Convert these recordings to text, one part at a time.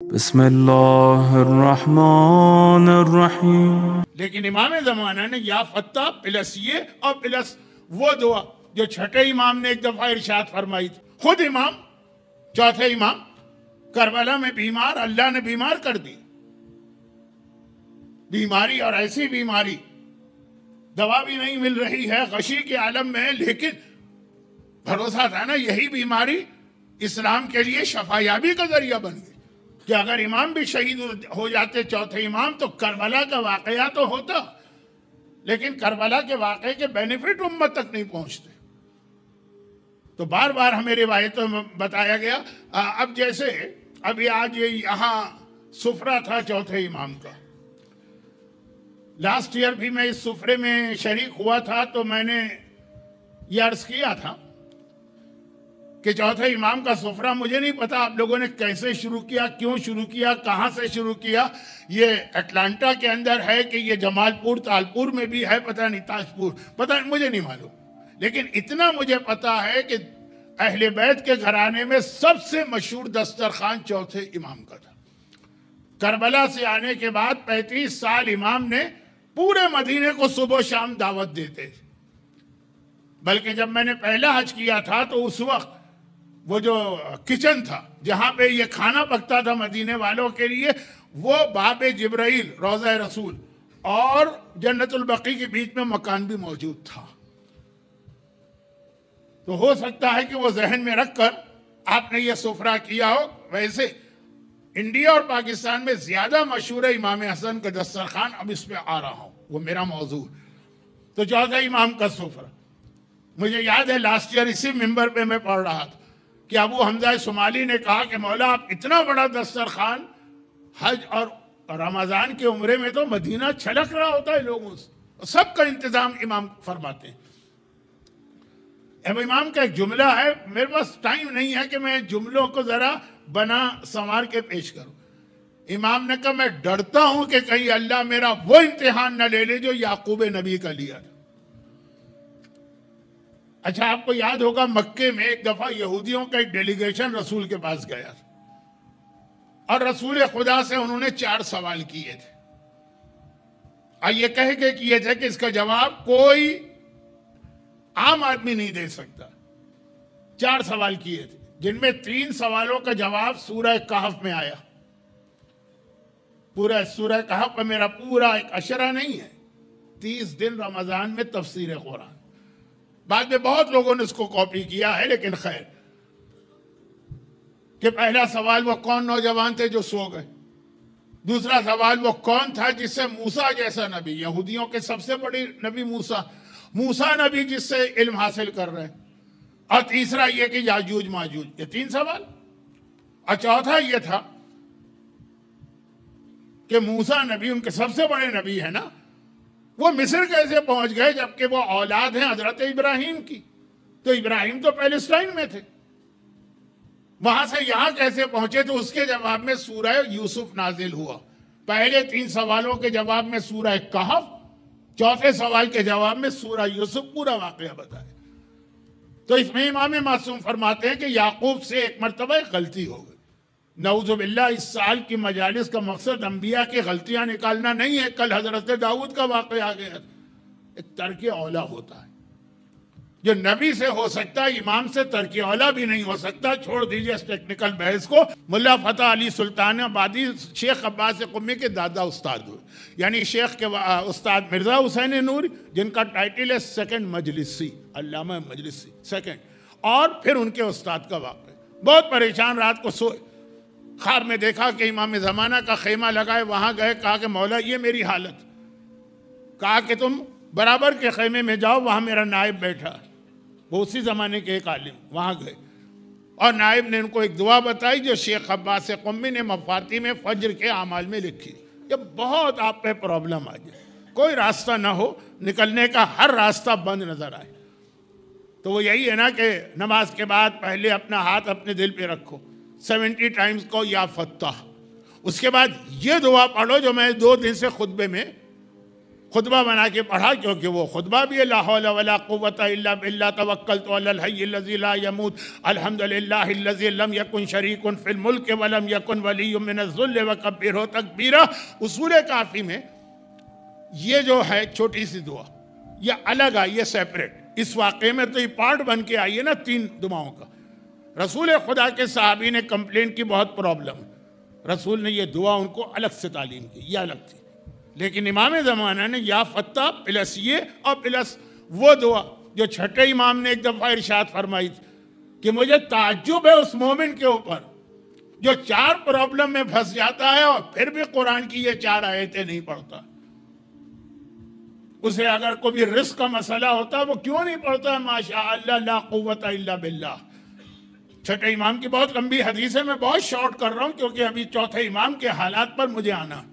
बिस्मिल्लाहिर्रहमानिर्रहीम। लेकिन इमाम ज़माना ने या फत्ता प्लस ये और प्लस वो दुआ जो छठे इमाम ने एक दफ़ा इरशाद फरमाई थी। खुद इमाम चौथे इमाम करबला में बीमार, अल्लाह ने बीमार कर दी, बीमारी और ऐसी बीमारी दवा भी नहीं मिल रही है, गशी के आलम में है, लेकिन भरोसा था ना यही बीमारी इस्लाम के लिए शफायाबी का जरिया बन गई कि अगर इमाम भी शहीद हो जाते चौथे इमाम तो करबला का वाकया तो होता, लेकिन करबला के वाकये के बेनिफिट उम्मत तक नहीं पहुंचते। तो बार बार हमें रिवायतों में बताया गया। अब जैसे अभी आज ये यहाँ सुफरा था चौथे इमाम का, लास्ट ईयर भी मैं इस सुफरे में शरीक हुआ था, तो मैंने ये अर्ज किया था कि चौथे इमाम का सुफरा मुझे नहीं पता आप लोगों ने कैसे शुरू किया, क्यों शुरू किया, कहाँ से शुरू किया। ये अटलांटा के अंदर है कि ये जमालपुर तालपुर में भी है, पता नहीं, ताजपुर पता नहीं, मुझे नहीं मालूम, लेकिन इतना मुझे पता है कि अहले बैत के घराने में सबसे मशहूर दस्तरखान चौथे इमाम का था। करबला से आने के बाद 35 साल इमाम ने पूरे मदीने को सुबह शाम दावत देते थे। बल्कि जब मैंने पहला हज किया था तो उस वक्त वो जो किचन था जहाँ पे ये खाना पकता था मदीने वालों के लिए, वो बाबे जिब्राइल रोज़ा रसूल और जन्नतुल बकी के बीच में मकान भी मौजूद था। तो हो सकता है कि वो जहन में रखकर आपने ये सुफरा किया हो। वैसे इंडिया और पाकिस्तान में ज्यादा मशहूर है इमाम हसन का दस्तरखान, अब इस पे आ रहा हूं, वो मेरा मौजू। तो चौथे इमाम का सुफरा मुझे याद है लास्ट ईयर इसी मिंबर पे मैं पढ़ रहा था कि अबू हमजा सुमाली ने कहा कि मौला आप इतना बड़ा दस्तरखान हज और रमजान के उम्रे में तो मदीना छलक रहा होता है लोगों से, सबका इंतजाम इमाम फरमाते हैं। अब इमाम का एक जुमला है, मेरे पास टाइम नहीं है कि मैं जुमलों को जरा बना संवार के पेश करूं। इमाम ने कहा मैं डरता हूं कि कहीं अल्लाह मेरा वो इम्तिहान न ले ले जो याकूब नबी का लिया था। अच्छा, आपको याद होगा मक्के में एक दफा यहूदियों का एक डेलीगेशन रसूल के पास गया और रसूल खुदा से उन्होंने 4 सवाल किए थे और ये कह के किए थे कि इसका जवाब कोई आम आदमी नहीं दे सकता। 4 सवाल किए थे जिनमें 3 सवालों का जवाब सूरह कहफ में आया। पूरा सूरह कहफ का मेरा पूरा एक अशरा नहीं है, 30 दिन रमजान में तफसीर कुरान, बाद में बहुत लोगों ने इसको कॉपी किया है, लेकिन खैर कि पहला सवाल वो कौन नौजवान थे जो सो गए, दूसरा सवाल वो कौन था जिससे मूसा जैसा नबी, यहूदियों के सबसे बड़ी नबी मूसा नबी जिससे इल्म हासिल कर रहे हैं, और तीसरा ये कि याजूज माजूज। ये 3 सवाल। और चौथा ये था कि मूसा नबी उनके सबसे बड़े नबी है ना, वो मिस्र कैसे पहुंच गए जबकि वो औलाद हैं हजरत इब्राहिम की। तो इब्राहिम तो पैलेस्टाइन में थे, वहां से यहां कैसे पहुंचे? तो उसके जवाब में सूरह यूसुफ नाजिल हुआ। पहले 3 सवालों के जवाब में सूरह कहफ, चौथे सवाल के जवाब में सूरह यूसुफ पूरा वाकया बताया। तो इसमें इमाम मासूम फरमाते हैं कि याकूब से एक मरतबा गलती हो गई, नऊजुबिल्लाह। इस साल की मजालिस का मकसद अंबिया की गलतियां निकालना नहीं है। कल हजरत दाऊद का वाकया आ गया, एक तर्क औला होता है जो नबी से हो सकता है, इमाम से तर्क औला भी नहीं हो सकता। छोड़ दीजिए इस टेक्निकल बहस को। मुल्ला फतेह अली सुल्तान आबादी शेख अब्बास क़ुम्मी के दादा उस्ताद हुए, यानी शेख के उस्ताद मिर्ज़ा हुसैन नूरी, जिनका टाइटल है सेकंड मजलिसी, अल्लामा मजलिसी सेकंड। और फिर उनके उस्ताद का वाक़या, बहुत परेशान, रात को सोए, ख्वाब में देखा कि इमाम ज़माना का खेमा लगाए, वहाँ गए, कहा कि मौला ये मेरी हालत। कहा कि तुम बराबर के खेमे में जाओ, वहाँ मेरा नायब बैठा, वो उसी ज़माने के एक आलिम। वहाँ गए और नायब ने उनको एक दुआ बताई जो शेख अब्बास क़ुम्मी ने मफाती में फज्र के आमाल में लिखी। जब बहुत आप पे प्रॉब्लम आ जाए, कोई रास्ता ना हो, निकलने का हर रास्ता बंद नज़र आए, तो वो यही है ना कि नमाज के बाद पहले अपना हाथ अपने दिल पे रखो, 70 टाइम्स को या फत्ताह। उसके बाद ये दुआ पढ़ो जो मैं 2 दिन से खुतबे में खुतबा बना के पढ़ा, क्योंकि वो खुतबा भी है ला हौला वला कुव्वता इल्ला बिल्लाह तवक्कलतु अलल हय्यिल्लज़ी ला यमूत अल्हम्दुलिल्लाहिल्लज़ी लम यकुन शरीकुन फिल मुल्क वलम यकुन वलिय्युम मिनज़-ज़ुल्ल वकब्बिरहु तकबीरा। उसूल काफ़ी में ये जो है छोटी सी दुआ, ये अलग आई है सेपरेट। इस वाक़े में तो ये पार्ट बन के आई है ना 3 दुआओं का। रसूल खुदा के सहाबी ने कंप्लेंट की बहुत प्रॉब्लम, रसूल ने ये दुआ उनको अलग से तालीम की, ये अलग थी। लेकिन इमाम ज़माना ने या फत्ता प्लस ये और प्लस वो दुआ जो छठे इमाम ने एक दफ़ा इरशाद फरमाई थी कि मुझे ताज्जुब है उस मोमिन के ऊपर जो 4 प्रॉब्लम में फंस जाता है और फिर भी कुरान की ये 4 आयतें नहीं पढ़ता। उसे अगर कोई रिस्क का मसला होता है वो क्यों नहीं पढ़ता है माशा अल्लाह ला कुव्वता इल्ला बिल्लाह। छठे इमाम की बहुत लंबी हदीस है, मैं बहुत शॉर्ट कर रहा हूं क्योंकि अभी चौथे इमाम के हालात पर मुझे आना,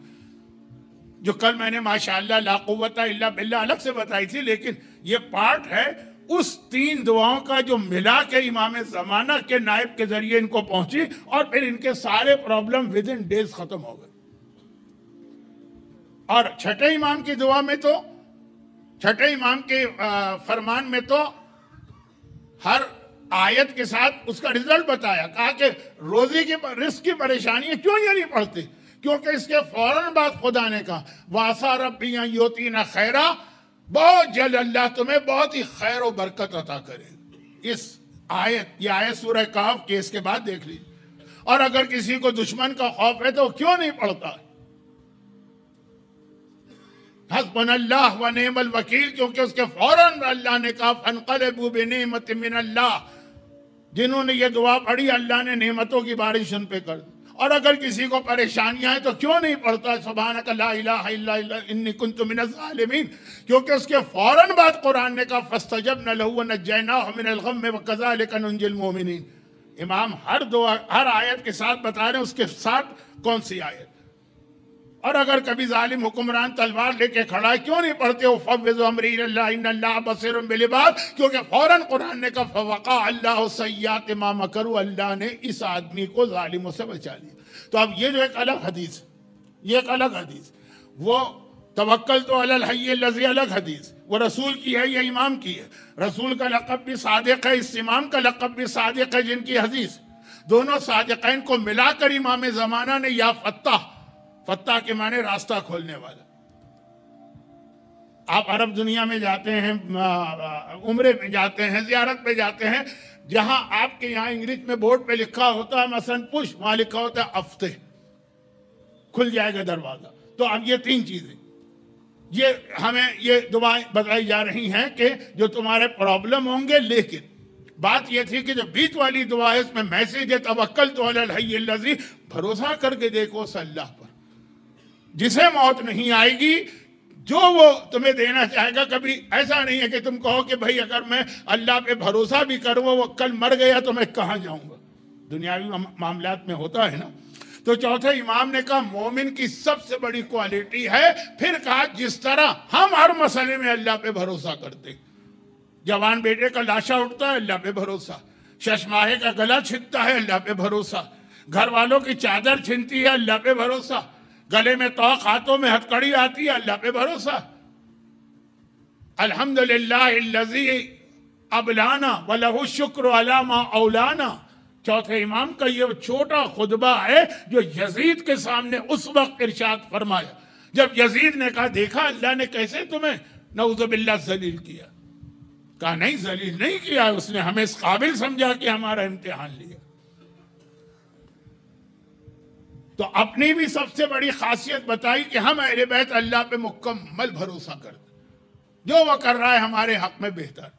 जो कल मैंने माशाअल्लाह ला कुव्वता इल्ला बिल्लाह अलग से बताई थी, लेकिन ये पार्ट है उस 3 दुआओं का जो मिला के इमाम ज़माना के नायब के जरिए इनको पहुंची और फिर इनके सारे प्रॉब्लम विद इन डेज खत्म हो गए। और छठे इमाम की दुआ में तो, छठे इमाम के फरमान में तो हर आयत के साथ उसका रिजल्ट बताया, कहा कि रोजी की रिस्क की परेशानी है, क्यों ये नहीं पढ़ते? क्योंकि इसके फौरन बाद खुदा ने कहा वासा रब्बिया योतीना खैरा, बहुत जल्द अल्लाह तुम्हें बहुत ही खैर और बरकत अता करे। इस आयत, ये आयत सूरह कहफ के इसके बाद देख लीजिए। और अगर किसी को दुश्मन का खौफ है तो क्यों नहीं पढ़ता हस्बुनल्लाह व निअमल वकील, क्योंकि उसके फौरन अल्लाह ने कहा फनक़लबू बिनिअमत मिनल्लाह, जिन्होंने ये दुआ पढ़ी अल्लाह ने नेमतों की बारिश उन पे कर दी। और अगर किसी को परेशानियां हैं तो क्यों नहीं पढ़ता सुब्हानक ला इलाहा इल्ला अंता इन्नी कुन्तु मिनज़ ज़ालिमीन, क्योंकि उसके फौरन बाद कुरान ने कहा फस्तजबना लहू व नज्जयनाहु मिनल गम्मि व कज़ालिका नुंजिल मोमिनीन। इमाम हर दुआ हर आयत के साथ बता रहे हैं उसके साथ कौन सी आयत। और अगर कभी जालिम हुक्मरान तलवार लेके खड़ा है क्यों नहीं पढ़ते हो फव्विज़ अमरी इलल्लाह इन्नल्लाह बसीरुम बिल इबाद, क्योंकि फौरन कुरान ने कहा फवक़ा अल्लाहु सय्यात मा मकरू, अल्लाह ने इस आदमी को जालिमों से बचा लिया। तो अब ये जो एक अलग हदीस, ये एक अलग हदीस, वो तवक्कल तो अलल हय्यिल्लज़ी अलग हदीस, वो रसूल की है, ये इमाम की है। रसूल का लक़ब भी सादिक़ है, इस इमाम का लक़ब भी सादिक़ है जिनकी हदीस, दोनों सादिक़ैन को मिलाकर इमाम ज़माना ने या फत्ताह, फत्ता के माने रास्ता खोलने वाला। आप अरब दुनिया में जाते हैं, उम्रे में जाते हैं, ज़ियारत पे जाते हैं, जहां आपके यहाँ इंग्लिश में बोर्ड पे लिखा होता है मसलन पुश, वहां लिखा होता है हफ्ते, खुल जाएगा दरवाजा। तो अब ये 3 चीजें, ये हमें ये दुआएं बताई जा रही हैं कि जो तुम्हारे प्रॉब्लम होंगे, लेकिन बात यह थी कि जो बीच वाली दुआ है इसमें मैसेज है तवक्कल तो अलल हय्यिल्लज़ी, भरोसा करके देखो उस अल्लाह पर जिसे मौत नहीं आएगी, जो वो तुम्हें देना चाहेगा। कभी ऐसा नहीं है कि तुम कहो कि भाई अगर मैं अल्लाह पे भरोसा भी करूँ वो कल मर गया तो मैं कहाँ जाऊंगा, दुनियावी मामलात में होता है ना। तो चौथे इमाम ने कहा मोमिन की सबसे बड़ी क्वालिटी है, फिर कहा जिस तरह हम हर मसले में अल्लाह पे भरोसा करते, जवान बेटे का लाशा उठता है अल्लाह पे भरोसा, शशमाहे का गला छिदता है अल्लाह पे भरोसा, घर वालों की चादर छिनती है अल्लाह पे भरोसा, गले में तौक हाथों में हथकड़ी आती है अल्लाह पे भरोसा। अल्हम्दुलिल्लाहिल्लज़ी अबलाना व लहु शुक्र अला मा औलाना। चौथे इमाम का ये छोटा खुतबा है जो यजीद के सामने उस वक्त इरशाद फरमाया जब यजीद ने कहा देखा अल्लाह ने कैसे तुम्हें नऊज़ुबिल्लाह जलील किया। कहा नहीं जलील नहीं किया, उसने हमें इस काबिल समझा कि हमारा इम्तिहान लिया। तो अपनी भी सबसे बड़ी खासियत बताई कि हम अहले बैत अल्लाह पे मुकम्मल भरोसा करते, जो वो कर रहा है हमारे हक में बेहतर।